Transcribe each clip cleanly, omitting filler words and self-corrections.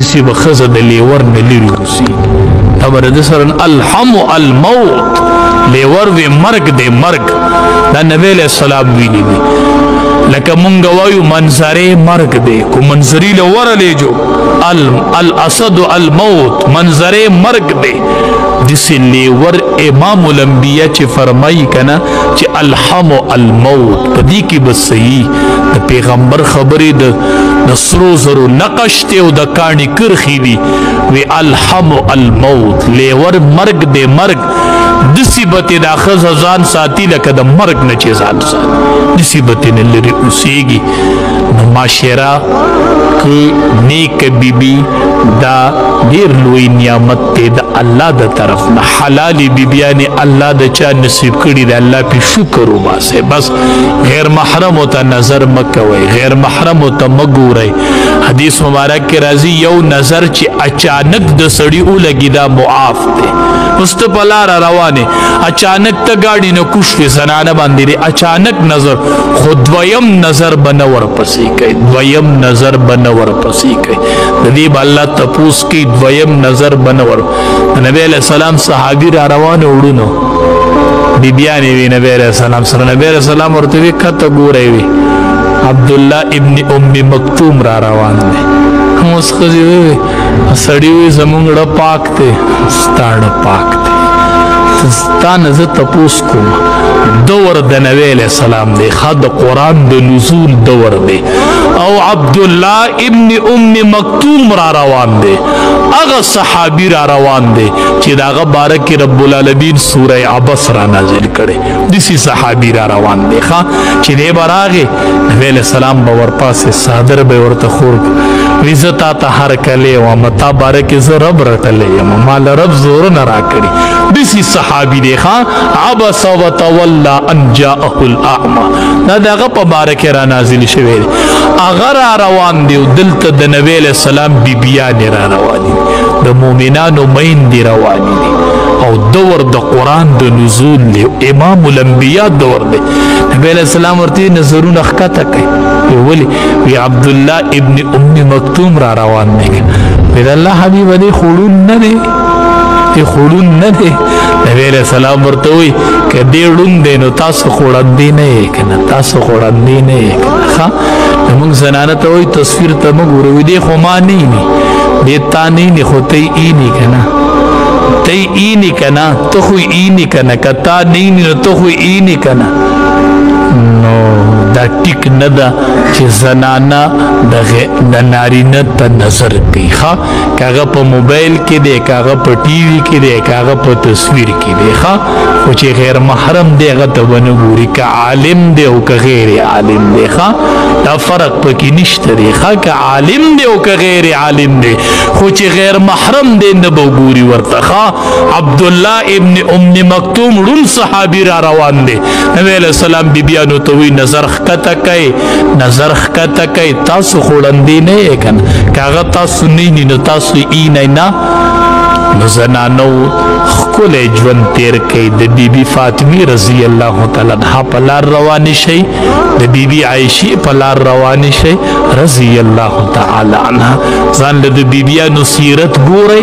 سی بخزه د لیور نه لري اوسي خبره ده سره الحم الموت لیور وی مرګ دی مرګ دا نبی علیہ السلام ویلی دی لکه مونږ وایو منظرې مرګ دی کو منظرې له ورلې جو الاسد الموت منظرې مرګ دی دسی لیور امام الانبیاء چې فرمایي کنا چې الحم الموت په دې کې بس صحیح د پیغمبر خبرې د سرو زرو نقش ته او د کاڼي کرخي دي وی الحم الموت لیور مرګ دی مرګ دسی بته د اخذ ځان ساتي لکه د مرګ نه چې ځان ساتي دسی بته نه لري اوسېږي نو معاشره کې نیک بیبي دا ډیر لوی نعمت دی د الله د طرف نه حلال بیبیانه الله د چا نصیب کړي دی الله په شکر وباسه بس غیر محرم ته نظر مکوي غیر محرم ته مګوري حدیث مبارک کې راځي یو نظر چې اچانک د سړی ولګي دا معاف دی مستقبلار روانه اچانک ته گاڑی نه کوشش زنانه باندې اچانک نظر خود دویم نظر بنور پسې کوي دویم نظر بنور پسې کوي د دې الله تپوس کی دویم نظر بنور نبی علیہ السلام صحابی را روان وړونو بیبیانې وی نبی علیہ السلام سره نبی علیہ السلام ورته وی کته ګورې وی عبدالله ابن ام مکتوم را روان دی اوس خزي وی سړی وی زمونږ پاک ته ستاړه پاک ته ستانه زه تپوس کوم دور د نبی علیہ السلام دی خد قرآن د نزول دور دی او عبدالله ابن ام مکتوم را روان دی اغا صحابی را روان دی چې داغه بارک رب العالمین سوره عبس را نازل کړي دسی صحابی را روان دی ښا چې دی براغه نبی علیہ السلام به ورپاسه صادر به ورته خور وزتا ته هر کله او متا بارک ز رب رټلې مال رب زور نه را کړي دسی صحابی دی ښا عبس وتولى ان جاءه الاعمى دا داغه په بارک را نازل شوی اگر روان دی دلته د نبی علیہ السلام بیبیان را روان دي د مؤمنانو مین دی روان دي او دور د قرآن د نزول دی امام الانبیاء دور دی نبی علیہ السلام ورته نظرونه ښکته کوي ولی وی عبدالله ابن ام مکتوم را روان دی وی الله حبیب دی خړون نه دی خړون نه دی نبی علیہ السلام ورته وی که دې ړوند دی نو تاسو خوړندې نه یې کنه تاسو خوړندې نه یې ښه موږ زنانه ته وی تصویر ته موږ ورو دی خو ما نه ني دې تا نه خو ته یې نه کنه ته یې نه کنه ته خو یې نه کنه کتا نه ته خو یې نه کنه نو دا ټیک نه ده چې زنانه د نارینه ته نظر کوي ښه کاغه په موبایل کې دی کاغه په ټي وي کې دی کاغه په تصویر کې دی ښه خو چې غیر محرم دی هغه ته ونه ګوري که عالم دی او که غیر عالم دی ښه دا فرق پکې نشته دی ښه که عالم دی او که غیر عالم دی خو چې غیر محرم دی نه به ګوري ورته ښه عبدالله ابن ام مکتوم ړوند صحابي را روان دی نبی علیہ السلام بیبیانو ته وی نظر ښکته کوي نظر ښکته کوي تاسو خوړندې نه یې کنه که هغه تاسو نه نو تاسو یې نه نو زنانو ښکلی ژوند تیر کوي د بیبي فاطمې رضی الله تعالی عنها په لار روانې شئ د بیبي عایشې په لار روانې شئ رضی الله تعالی عنها ځان له د بیبیانو سیرت ګورئ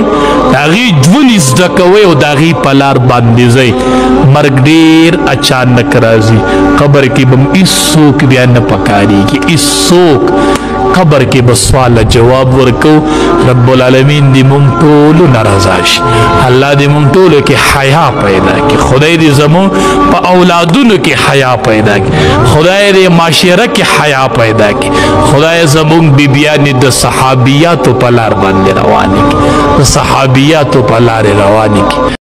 د هغې ژوند زده کوئ او د هغې په لار باندې ځئ مرګ ډېر اچانک راځي قبر کې به هېڅوک بیا نه پکارېږي هېڅوک قبر کې به سوال جواب ورکو رب العالمین دې مونږ ټولو نه رضا شي الله دې مونږ ټولو کې حیا پیدا کړي خدای دې زموږ په اولادونو کې حیا پیدا کړي خدای دې معاشره کې حیا پیدا کړي خدای زموږ بیبیانې د صحابیاتو په لار باندې روانې کړي د صحابیاتو په لار روانې کړي